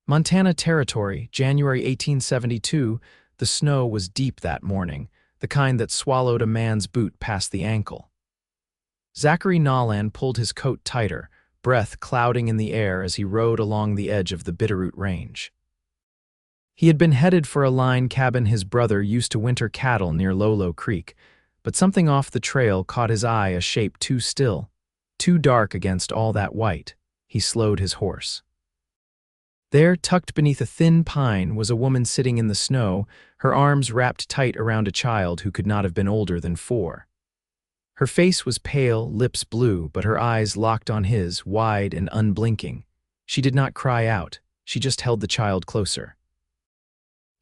Montana Territory, January 1872. The snow was deep that morning, the kind that swallowed a man's boot past the ankle. Zachary Nolan pulled his coat tighter, breath clouding in the air as he rode along the edge of the Bitterroot Range. He had been headed for a line cabin his brother used to winter cattle near Lolo Creek, but something off the trail caught his eye, a shape too still, too dark against all that white. He slowed his horse. There, tucked beneath a thin pine, was a woman sitting in the snow, her arms wrapped tight around a child who could not have been older than 4. Her face was pale, lips blue, but her eyes locked on his, wide and unblinking. She did not cry out, she just held the child closer.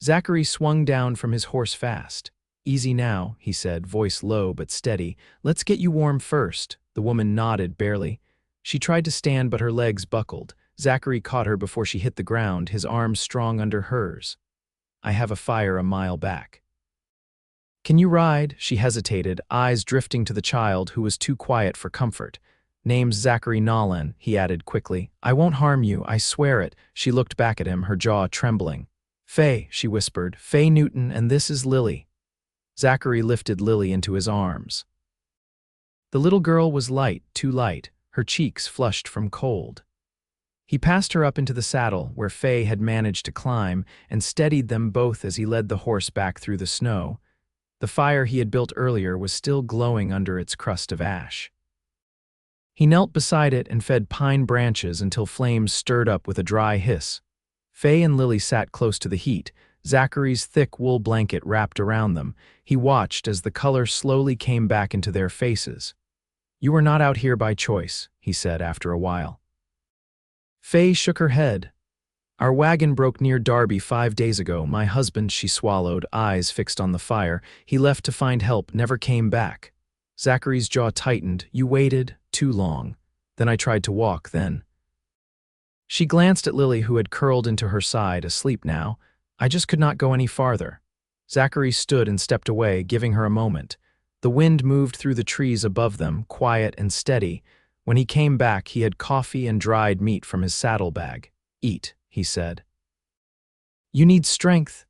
Zachary swung down from his horse fast. "Easy now," he said, voice low but steady. "Let's get you warm first." The woman nodded barely. She tried to stand, but her legs buckled. Zachary caught her before she hit the ground, his arms strong under hers. "I have a fire a mile back." "Can you ride?" She hesitated, eyes drifting to the child, who was too quiet for comfort. "Name's Zachary Nolan," he added quickly. "I won't harm you, I swear it." She looked back at him, her jaw trembling. "Faye," she whispered, "Faye Newton, and this is Lily." Zachary lifted Lily into his arms. The little girl was light, too light, her cheeks flushed from cold. He passed her up into the saddle, where Faye had managed to climb, and steadied them both as he led the horse back through the snow. The fire he had built earlier was still glowing under its crust of ash. He knelt beside it and fed pine branches until flames stirred up with a dry hiss. Faye and Lily sat close to the heat, Zachary's thick wool blanket wrapped around them. He watched as the color slowly came back into their faces. "You are not out here by choice," he said after a while. Faye shook her head. "Our wagon broke near Darby 5 days ago. My husband," she swallowed, eyes fixed on the fire. "He left to find help, never came back." Zachary's jaw tightened. "You waited too long. Then I tried to walk, then." She glanced at Lily, who had curled into her side, asleep now. "I just could not go any farther." Zachary stood and stepped away, giving her a moment. The wind moved through the trees above them, quiet and steady. When he came back, he had coffee and dried meat from his saddlebag. "Eat," he said. "You need strength."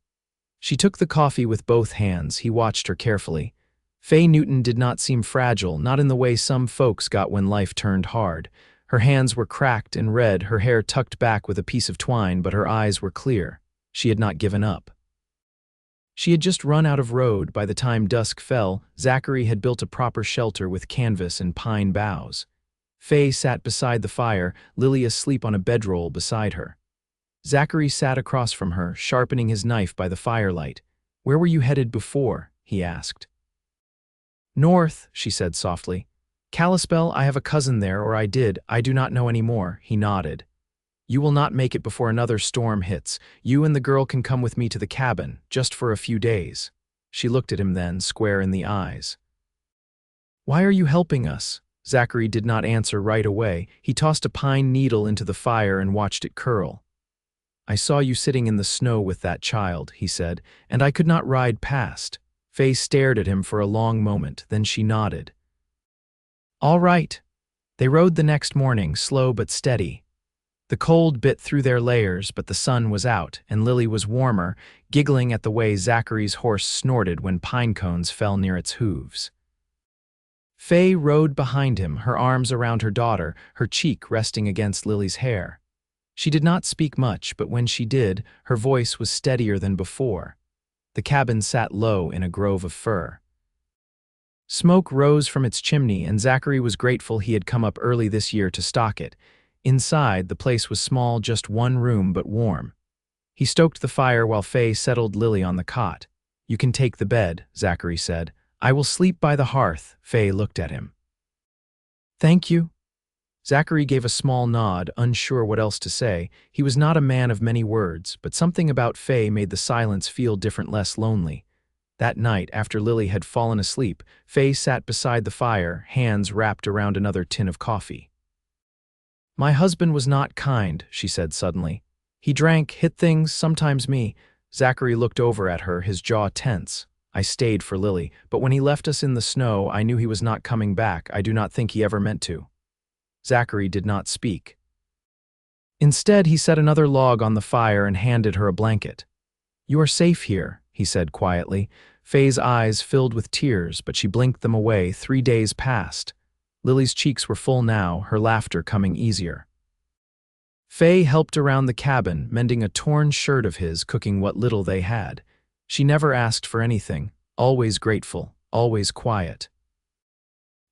She took the coffee with both hands. He watched her carefully. Faye Newton did not seem fragile, not in the way some folks got when life turned hard. Her hands were cracked and red, her hair tucked back with a piece of twine, but her eyes were clear. She had not given up. She had just run out of road. By the time dusk fell, Zachary had built a proper shelter with canvas and pine boughs. Faye sat beside the fire, Lily asleep on a bedroll beside her. Zachary sat across from her, sharpening his knife by the firelight. "Where were you headed before?" he asked. "North," she said softly. "Kalispell, I have a cousin there, or I did. I do not know any more." He nodded. "You will not make it before another storm hits. You and the girl can come with me to the cabin, just for a few days." She looked at him then, square in the eyes. "Why are you helping us?" Zachary did not answer right away. He tossed a pine needle into the fire and watched it curl. "I saw you sitting in the snow with that child," he said, "and I could not ride past." Faye stared at him for a long moment, then she nodded. "All right." They rode the next morning, slow but steady. The cold bit through their layers, but the sun was out, and Lily was warmer, giggling at the way Zachary's horse snorted when pine cones fell near its hooves. Faye rode behind him, her arms around her daughter, her cheek resting against Lily's hair. She did not speak much, but when she did, her voice was steadier than before. The cabin sat low in a grove of fir. Smoke rose from its chimney, and Zachary was grateful he had come up early this year to stock it. Inside, the place was small, just one room, but warm. He stoked the fire while Faye settled Lily on the cot. "You can take the bed," Zachary said. "I will sleep by the hearth." Faye looked at him. "Thank you." Zachary gave a small nod, unsure what else to say. He was not a man of many words, but something about Faye made the silence feel different, less lonely. That night, after Lily had fallen asleep, Faye sat beside the fire, hands wrapped around another tin of coffee. "My husband was not kind," she said suddenly. "He drank, hit things, sometimes me." Zachary looked over at her, his jaw tense. "I stayed for Lily, but when he left us in the snow, I knew he was not coming back. I do not think he ever meant to." Zachary did not speak. Instead, he set another log on the fire and handed her a blanket. "You are safe here," he said quietly. Faye's eyes filled with tears, but she blinked them away. 3 days passed. Lily's cheeks were full now, her laughter coming easier. Faye helped around the cabin, mending a torn shirt of his, cooking what little they had. She never asked for anything, always grateful, always quiet.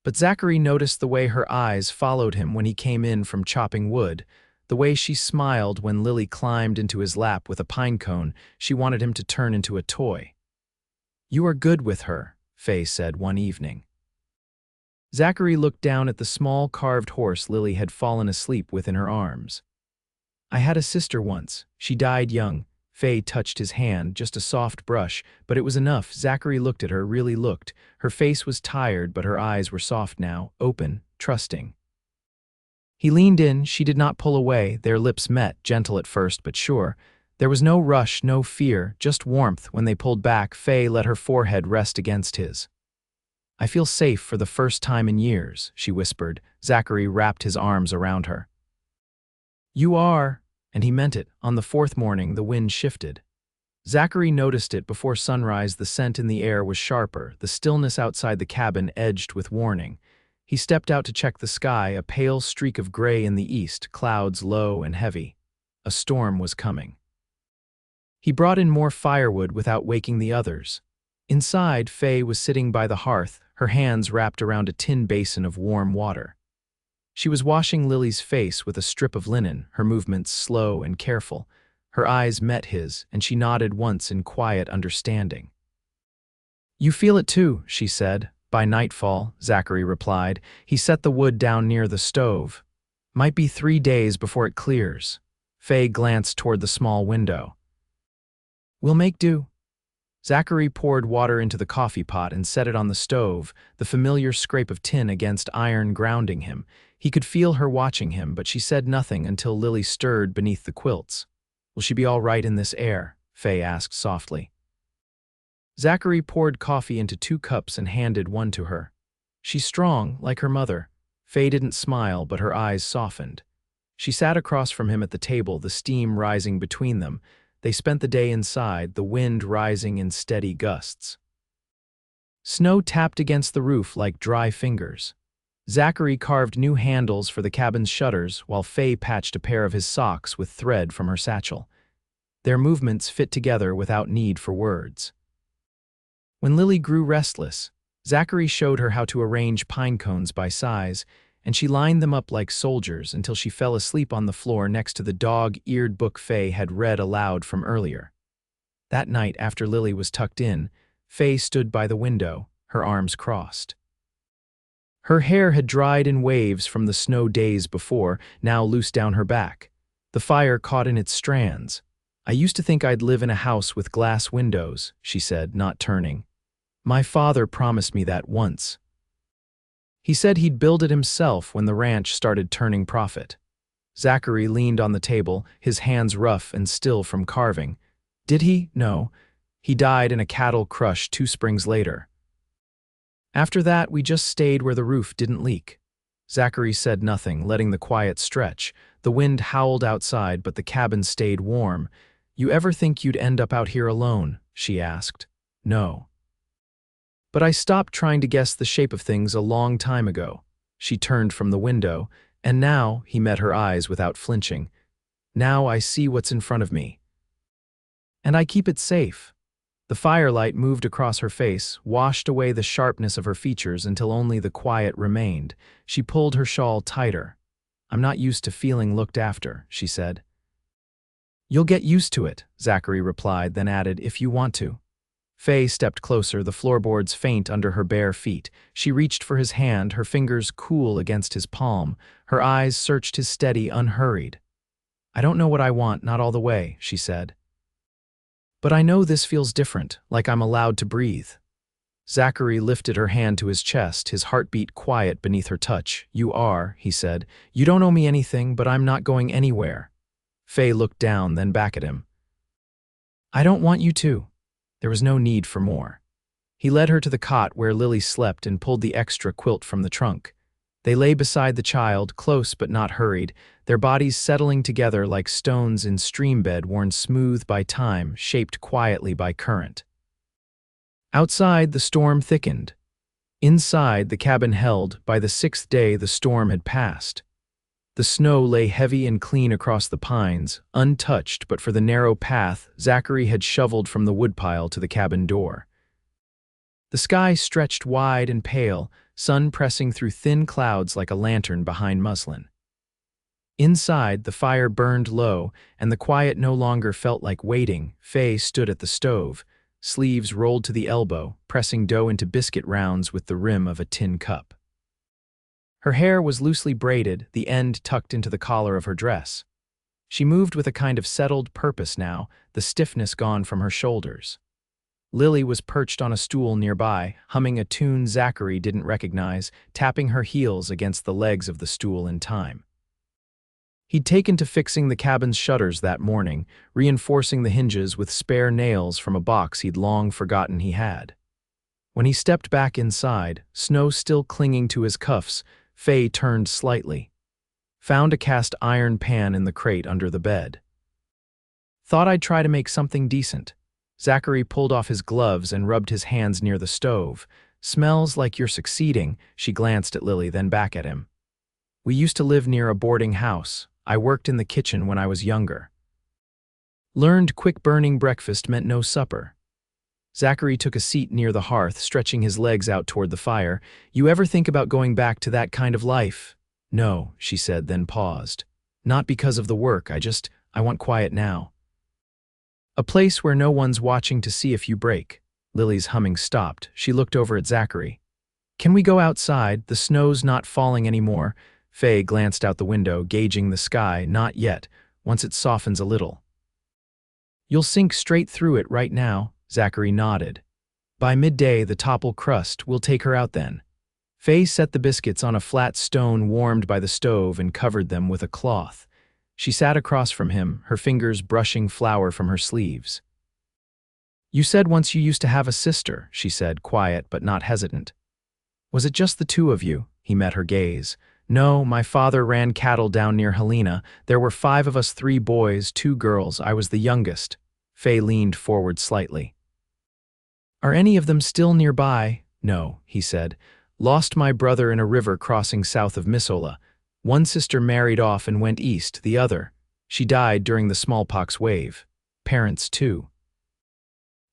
But Zachary noticed the way her eyes followed him when he came in from chopping wood, the way she smiled when Lily climbed into his lap with a pine cone she wanted him to turn into a toy. "You are good with her," Faye said one evening. Zachary looked down at the small carved horse Lily had fallen asleep with in her arms. "I had a sister once. She died young." Faye touched his hand, just a soft brush, but it was enough. Zachary looked at her, really looked. Her face was tired, but her eyes were soft now, open, trusting. He leaned in. She did not pull away. Their lips met, gentle at first, but sure. There was no rush, no fear, just warmth. When they pulled back, Faye let her forehead rest against his. "I feel safe for the first time in years," she whispered. Zachary wrapped his arms around her. "You are," and he meant it. On the fourth morning, the wind shifted. Zachary noticed it before sunrise. The scent in the air was sharper, the stillness outside the cabin edged with warning. He stepped out to check the sky, a pale streak of gray in the east, clouds low and heavy. A storm was coming. He brought in more firewood without waking the others. Inside, Faye was sitting by the hearth, her hands wrapped around a tin basin of warm water. She was washing Lily's face with a strip of linen, her movements slow and careful. Her eyes met his, and she nodded once in quiet understanding. "You feel it too," she said. "By nightfall," Zachary replied. He set the wood down near the stove. "Might be 3 days before it clears." Faye glanced toward the small window. "We'll make do." Zachary poured water into the coffee pot and set it on the stove, the familiar scrape of tin against iron grounding him. He could feel her watching him, but she said nothing until Lily stirred beneath the quilts. "Will she be all right in this air?" Faye asked softly. Zachary poured coffee into 2 cups and handed one to her. "She's strong, like her mother." Faye didn't smile, but her eyes softened. She sat across from him at the table, the steam rising between them. They spent the day inside, the wind rising in steady gusts. Snow tapped against the roof like dry fingers. Zachary carved new handles for the cabin's shutters, while Faye patched a pair of his socks with thread from her satchel. Their movements fit together without need for words. When Lily grew restless, Zachary showed her how to arrange pine cones by size, and she lined them up like soldiers until she fell asleep on the floor next to the dog-eared book Faye had read aloud from earlier. That night, after Lily was tucked in, Faye stood by the window, her arms crossed. Her hair had dried in waves from the snow days before, now loose down her back. The fire caught in its strands. "I used to think I'd live in a house with glass windows," she said, not turning. "My father promised me that once. He said he'd build it himself when the ranch started turning profit." Zachary leaned on the table, his hands rough and still from carving. "Did he? No. He died in a cattle crush 2 springs later. After that, we just stayed where the roof didn't leak." Zachary said nothing, letting the quiet stretch. The wind howled outside, but the cabin stayed warm. "You ever think you'd end up out here alone?" she asked. "No. But I stopped trying to guess the shape of things a long time ago." She turned from the window, and now, he met her eyes without flinching. "Now I see what's in front of me. And I keep it safe." The firelight moved across her face, washed away the sharpness of her features until only the quiet remained. She pulled her shawl tighter. "I'm not used to feeling looked after," she said. "You'll get used to it," Zachary replied, then added, "if you want to." Faye stepped closer, the floorboards faint under her bare feet. She reached for his hand, her fingers cool against his palm. Her eyes searched his steady, unhurried. "I don't know what I want, not all the way," she said. "But I know this feels different, like I'm allowed to breathe." Zachary lifted her hand to his chest, his heartbeat quiet beneath her touch. "You are," he said. "You don't owe me anything, but I'm not going anywhere." Faye looked down, then back at him. "I don't want you to." There was no need for more. He led her to the cot where Lily slept and pulled the extra quilt from the trunk. They lay beside the child, close but not hurried, their bodies settling together like stones in streambed worn smooth by time, shaped quietly by current. Outside, the storm thickened. Inside, the cabin held. By the 6th day, the storm had passed. The snow lay heavy and clean across the pines, untouched but for the narrow path Zachary had shoveled from the woodpile to the cabin door. The sky stretched wide and pale, sun pressing through thin clouds like a lantern behind muslin. Inside, the fire burned low, and the quiet no longer felt like waiting. Faye stood at the stove, sleeves rolled to the elbow, pressing dough into biscuit rounds with the rim of a tin cup. Her hair was loosely braided, the end tucked into the collar of her dress. She moved with a kind of settled purpose now, the stiffness gone from her shoulders. Lily was perched on a stool nearby, humming a tune Zachary didn't recognize, tapping her heels against the legs of the stool in time. He'd taken to fixing the cabin's shutters that morning, reinforcing the hinges with spare nails from a box he'd long forgotten he had. When he stepped back inside, snow still clinging to his cuffs, Faye turned slightly. Found a cast iron pan in the crate under the bed. Thought I'd try to make something decent. Zachary pulled off his gloves and rubbed his hands near the stove. Smells like you're succeeding, she glanced at Lily, then back at him. We used to live near a boarding house. I worked in the kitchen when I was younger. Learned quick-burning breakfast meant no supper. Zachary took a seat near the hearth, stretching his legs out toward the fire. You ever think about going back to that kind of life? No, she said, then paused. Not because of the work, I want quiet now. A place where no one's watching to see if you break. Lily's humming stopped. She looked over at Zachary. Can we go outside? The snow's not falling anymore. Faye glanced out the window, gauging the sky. Not yet, once it softens a little. You'll sink straight through it right now. Zachary nodded. By midday, the topple crust, we'll take her out then. Faye set the biscuits on a flat stone warmed by the stove and covered them with a cloth. She sat across from him, her fingers brushing flour from her sleeves. You said once you used to have a sister, she said, quiet but not hesitant. Was it just the two of you? He met her gaze. No, my father ran cattle down near Helena. There were 5 of us, 3 boys, 2 girls. I was the youngest. Faye leaned forward slightly. Are any of them still nearby? No, he said. Lost my brother in a river crossing south of Missoula. One sister married off and went east, the other. She died during the smallpox wave. Parents, too.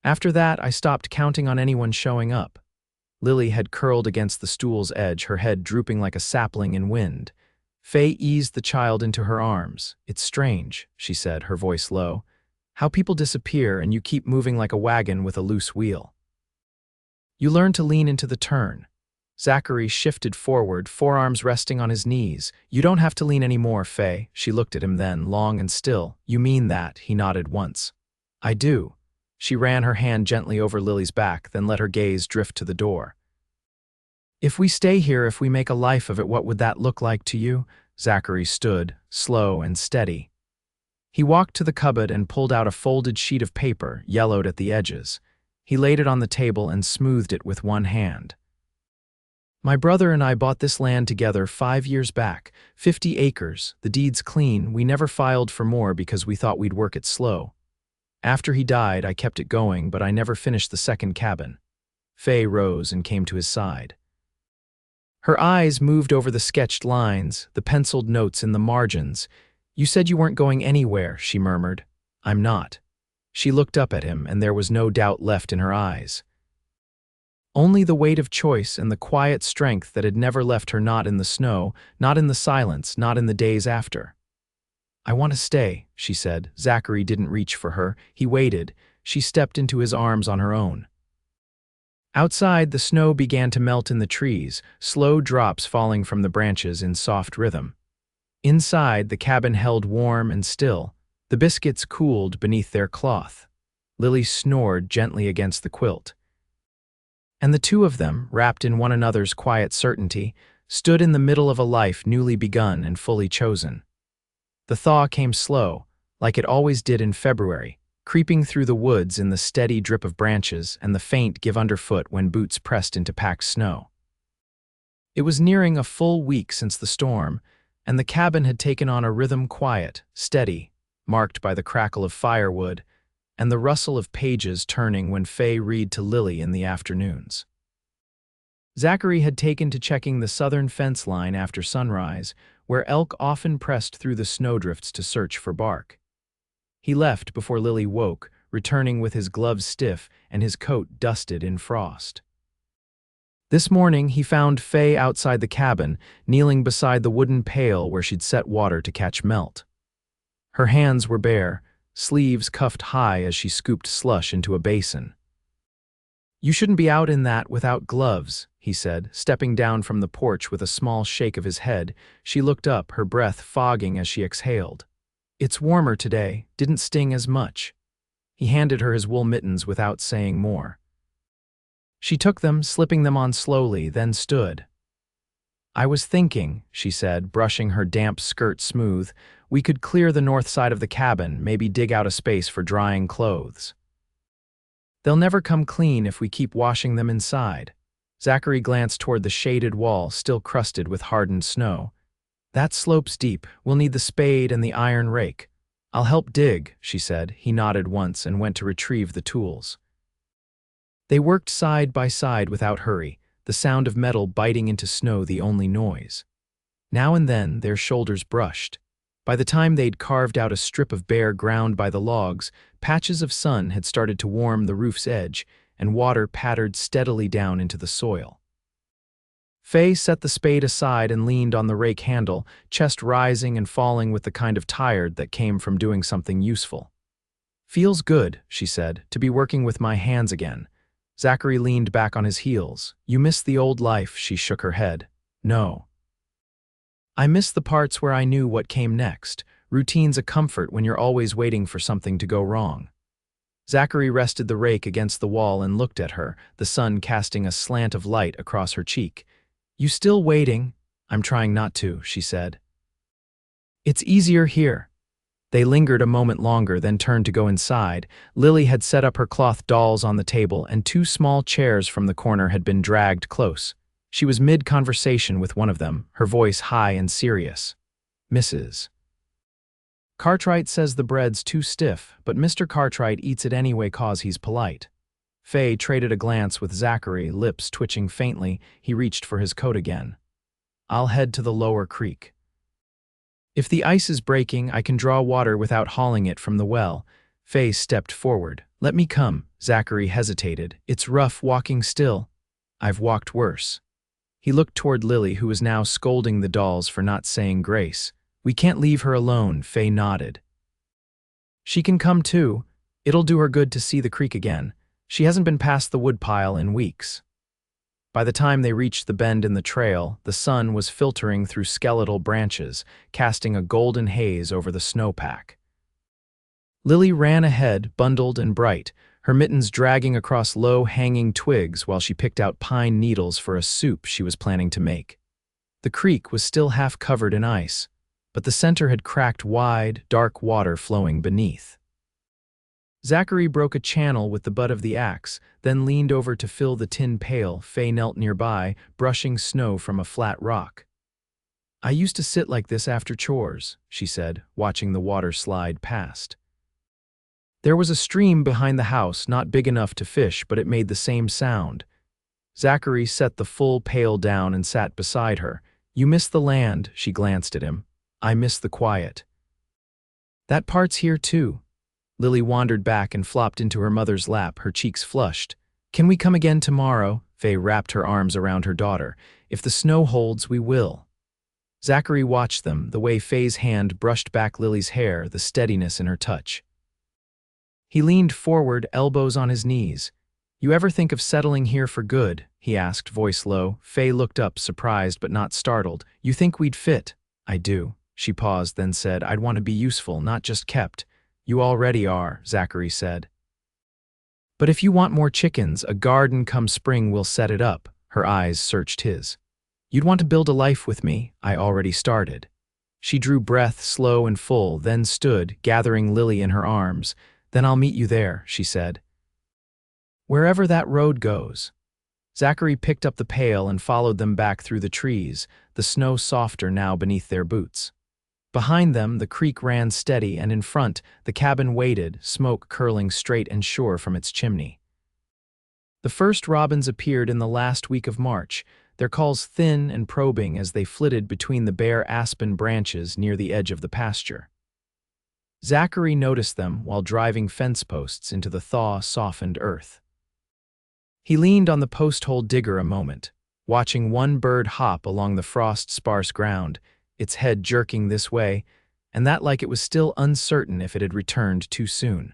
After that, I stopped counting on anyone showing up. Lily had curled against the stool's edge, her head drooping like a sapling in wind. Faye eased the child into her arms. It's strange, she said, her voice low. How people disappear and you keep moving like a wagon with a loose wheel. You learn to lean into the turn. Zachary shifted forward, forearms resting on his knees. You don't have to lean anymore, Faye. She looked at him then, long and still. You mean that? He nodded once. I do. She ran her hand gently over Lily's back, then let her gaze drift to the door. If we stay here, if we make a life of it, what would that look like to you? Zachary stood, slow and steady. He walked to the cupboard and pulled out a folded sheet of paper, yellowed at the edges. He laid it on the table and smoothed it with one hand. My brother and I bought this land together 5 years back, 50 acres, the deed's clean. We never filed for more because we thought we'd work it slow. After he died, I kept it going, but I never finished the second cabin. Faye rose and came to his side. Her eyes moved over the sketched lines, the penciled notes in the margins. You said you weren't going anywhere, she murmured. I'm not. She looked up at him, and there was no doubt left in her eyes. Only the weight of choice and the quiet strength that had never left her, not in the snow, not in the silence, not in the days after. I want to stay, she said. Zachary didn't reach for her. He waited. She stepped into his arms on her own. Outside, the snow began to melt in the trees, slow drops falling from the branches in soft rhythm. Inside, the cabin held warm and still. The biscuits cooled beneath their cloth. Lily snored gently against the quilt. And the two of them, wrapped in one another's quiet certainty, stood in the middle of a life newly begun and fully chosen. The thaw came slow, like it always did in February, creeping through the woods in the steady drip of branches and the faint give underfoot when boots pressed into packed snow. It was nearing a full week since the storm, and the cabin had taken on a rhythm quiet, steady, marked by the crackle of firewood and the rustle of pages turning when Faye read to Lily in the afternoons. Zachary had taken to checking the southern fence line after sunrise, where elk often pressed through the snowdrifts to search for bark. He left before Lily woke, returning with his gloves stiff and his coat dusted in frost. This morning, he found Faye outside the cabin, kneeling beside the wooden pail where she'd set water to catch melt. Her hands were bare, sleeves cuffed high as she scooped slush into a basin. "You shouldn't be out in that without gloves," he said, stepping down from the porch with a small shake of his head. She looked up, her breath fogging as she exhaled. "It's warmer today, didn't sting as much." He handed her his wool mittens without saying more. She took them, slipping them on slowly, then stood. "I was thinking," she said, brushing her damp skirt smooth, "we could clear the north side of the cabin, maybe dig out a space for drying clothes. They'll never come clean if we keep washing them inside." Zachary glanced toward the shaded wall, still crusted with hardened snow. "That slope's deep. We'll need the spade and the iron rake." "I'll help dig," she said. He nodded once and went to retrieve the tools. They worked side by side without hurry, the sound of metal biting into snow the only noise. Now and then their shoulders brushed. By the time they'd carved out a strip of bare ground by the logs, patches of sun had started to warm the roof's edge, and water pattered steadily down into the soil. Faye set the spade aside and leaned on the rake handle, chest rising and falling with the kind of tired that came from doing something useful. "Feels good," she said, "to be working with my hands again." Zachary leaned back on his heels. "You miss the old life," she shook her head. "No. I miss the parts where I knew what came next. Routine's a comfort when you're always waiting for something to go wrong." Zachary rested the rake against the wall and looked at her, the sun casting a slant of light across her cheek. "You still waiting?" "I'm trying not to," she said. "It's easier here." They lingered a moment longer, then turned to go inside. Lily had set up her cloth dolls on the table, and two small chairs from the corner had been dragged close. She was mid-conversation with one of them, her voice high and serious. "Mrs. Cartwright says the bread's too stiff, but Mr. Cartwright eats it anyway 'cause he's polite." Faye traded a glance with Zachary, lips twitching faintly. He reached for his coat again. "I'll head to the lower creek. If the ice is breaking, I can draw water without hauling it from the well." Faye stepped forward. "Let me come." Zachary hesitated. "It's rough walking still." "I've walked worse." He looked toward Lily, who was now scolding the dolls for not saying grace. "We can't leave her alone," Faye nodded. "She can come too. It'll do her good to see the creek again. She hasn't been past the woodpile in weeks." By the time they reached the bend in the trail, the sun was filtering through skeletal branches, casting a golden haze over the snowpack. Lily ran ahead, bundled and bright, her mittens dragging across low-hanging twigs while she picked out pine needles for a soup she was planning to make. The creek was still half covered in ice, but the center had cracked wide, dark water flowing beneath. Zachary broke a channel with the butt of the axe, then leaned over to fill the tin pail. Faye knelt nearby, brushing snow from a flat rock. "I used to sit like this after chores," she said, watching the water slide past. There was a stream behind the house, not big enough to fish, but it made the same sound. Zachary set the full pail down and sat beside her. "You miss the land," she glanced at him. "I miss the quiet." "That part's here too." Lily wandered back and flopped into her mother's lap, her cheeks flushed. "Can we come again tomorrow?" Faye wrapped her arms around her daughter. "If the snow holds, we will." Zachary watched them, the way Faye's hand brushed back Lily's hair, the steadiness in her touch. He leaned forward, elbows on his knees. "You ever think of settling here for good?" he asked, voice low. Faye looked up, surprised but not startled. "You think we'd fit?" "I do." She paused, then said, "I'd want to be useful, not just kept." "You already are," Zachary said. "But if you want more chickens, a garden come spring will set it up." Her eyes searched his. "You'd want to build a life with me. I already started." She drew breath slow and full, then stood, gathering Lily in her arms. "Then I'll meet you there," she said. "Wherever that road goes." Zachary picked up the pail and followed them back through the trees, the snow softer now beneath their boots. Behind them, the creek ran steady, and in front, the cabin waited, smoke curling straight and sure from its chimney. The first robins appeared in the last week of March, their calls thin and probing as they flitted between the bare aspen branches near the edge of the pasture. Zachary noticed them while driving fence posts into the thaw-softened earth. He leaned on the post-hole digger a moment, watching one bird hop along the frost-sparse ground, its head jerking this way and that like it was still uncertain if it had returned too soon.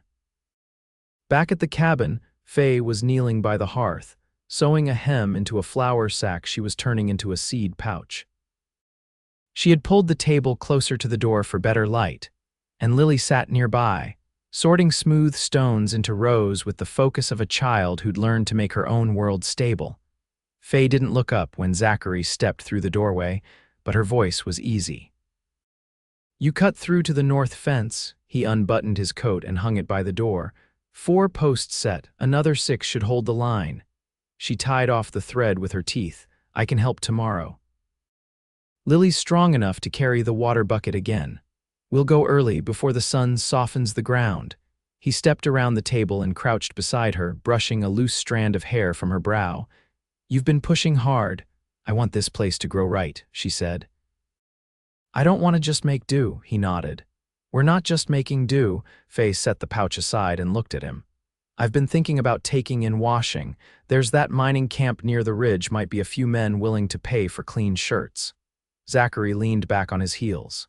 Back at the cabin, Faye was kneeling by the hearth, sewing a hem into a flour sack she was turning into a seed pouch. She had pulled the table closer to the door for better light, and Lily sat nearby, sorting smooth stones into rows with the focus of a child who'd learned to make her own world stable. Faye didn't look up when Zachary stepped through the doorway, but her voice was easy. "You cut through to the north fence." He unbuttoned his coat and hung it by the door. 4 posts set, another 6 should hold the line. She tied off the thread with her teeth. "I can help tomorrow." "Lily's strong enough to carry the water bucket again. We'll go early before the sun softens the ground." He stepped around the table and crouched beside her, brushing a loose strand of hair from her brow. "You've been pushing hard. I want this place to grow right," she said. "I don't want to just make do," he nodded. "We're not just making do." Faye set the pouch aside and looked at him. "I've been thinking about taking in washing. There's that mining camp near the ridge, might be a few men willing to pay for clean shirts." Zachary leaned back on his heels.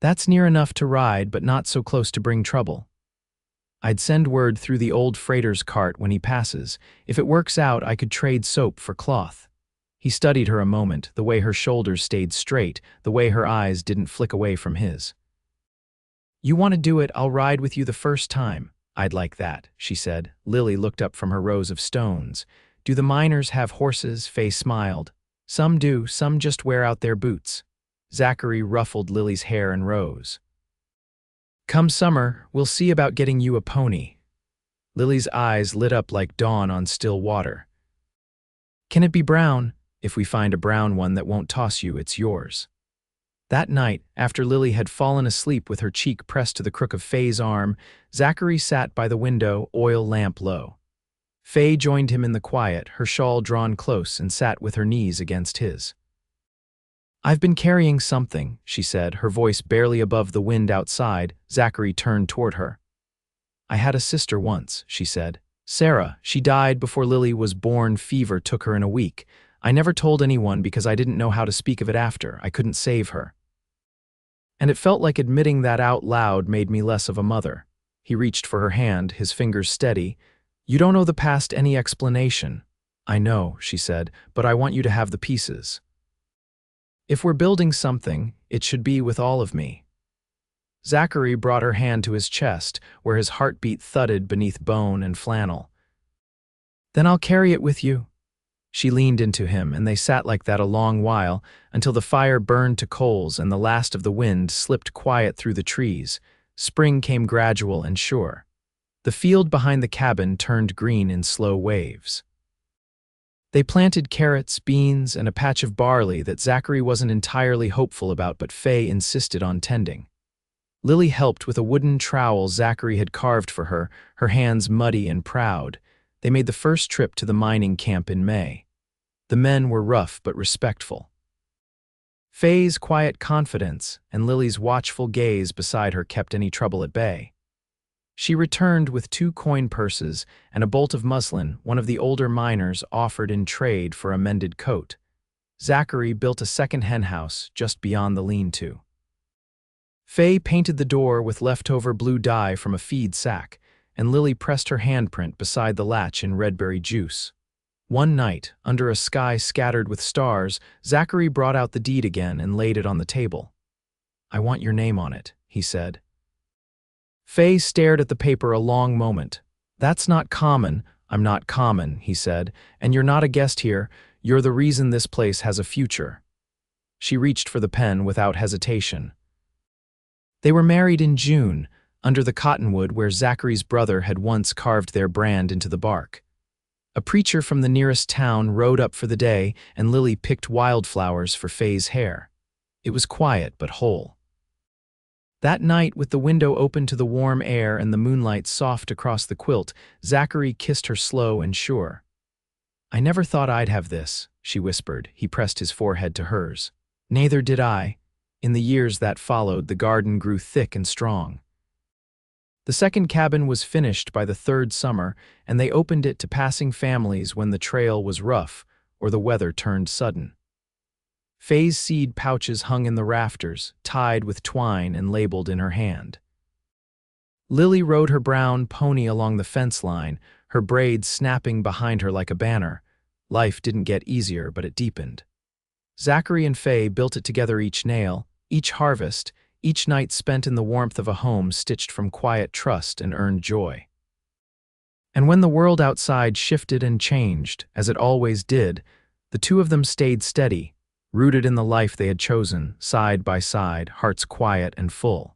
"That's near enough to ride, but not so close to bring trouble. I'd send word through the old freighter's cart when he passes. If it works out, I could trade soap for cloth." He studied her a moment, the way her shoulders stayed straight, the way her eyes didn't flick away from his. "You want to do it, I'll ride with you the first time." "I'd like that," she said. Lily looked up from her rows of stones. "Do the miners have horses?" Faye smiled. "Some do, some just wear out their boots." Zachary ruffled Lily's hair and rose. "Come summer, we'll see about getting you a pony." Lily's eyes lit up like dawn on still water. "Can it be brown?" "If we find a brown one that won't toss you, it's yours." That night, after Lily had fallen asleep with her cheek pressed to the crook of Faye's arm, Zachary sat by the window, oil lamp low. Faye joined him in the quiet, her shawl drawn close, and sat with her knees against his. "I've been carrying something," she said, her voice barely above the wind outside. Zachary turned toward her. "I had a sister once," she said. "Sarah. She died before Lily was born. Fever took her in a week. I never told anyone because I didn't know how to speak of it after. I couldn't save her. And it felt like admitting that out loud made me less of a mother." He reached for her hand, his fingers steady. "You don't owe the past any explanation." "I know," she said, "but I want you to have the pieces. If we're building something, it should be with all of me." Zachary brought her hand to his chest, where his heartbeat thudded beneath bone and flannel. "Then I'll carry it with you." She leaned into him, and they sat like that a long while, until the fire burned to coals and the last of the wind slipped quiet through the trees. Spring came gradual and sure. The field behind the cabin turned green in slow waves. They planted carrots, beans, and a patch of barley that Zachary wasn't entirely hopeful about, but Faye insisted on tending. Lily helped with a wooden trowel Zachary had carved for her, her hands muddy and proud. They made the first trip to the mining camp in May. The men were rough but respectful. Faye's quiet confidence and Lily's watchful gaze beside her kept any trouble at bay. She returned with 2 coin purses and a bolt of muslin one of the older miners offered in trade for a mended coat. Zachary built a second henhouse just beyond the lean-to. Faye painted the door with leftover blue dye from a feed sack, and Lily pressed her handprint beside the latch in redberry juice. One night, under a sky scattered with stars, Zachary brought out the deed again and laid it on the table. "I want your name on it," he said. Faye stared at the paper a long moment. "That's not common." "I'm not common," he said, "and you're not a guest here. You're the reason this place has a future." She reached for the pen without hesitation. They were married in June, under the cottonwood where Zachary's brother had once carved their brand into the bark. A preacher from the nearest town rode up for the day, and Lily picked wildflowers for Faye's hair. It was quiet but whole. That night, with the window open to the warm air and the moonlight soft across the quilt, Zachary kissed her slow and sure. "I never thought I'd have this," she whispered. He pressed his forehead to hers. "Neither did I." In the years that followed, the garden grew thick and strong. The second cabin was finished by the third summer, and they opened it to passing families when the trail was rough or the weather turned sudden. Faye's seed pouches hung in the rafters, tied with twine and labeled in her hand. Lily rode her brown pony along the fence line, her braids snapping behind her like a banner. Life didn't get easier, but it deepened. Zachary and Faye built it together each nail, each harvest, each night spent in the warmth of a home stitched from quiet trust and earned joy. And when the world outside shifted and changed, as it always did, the two of them stayed steady, rooted in the life they had chosen, side by side, hearts quiet and full.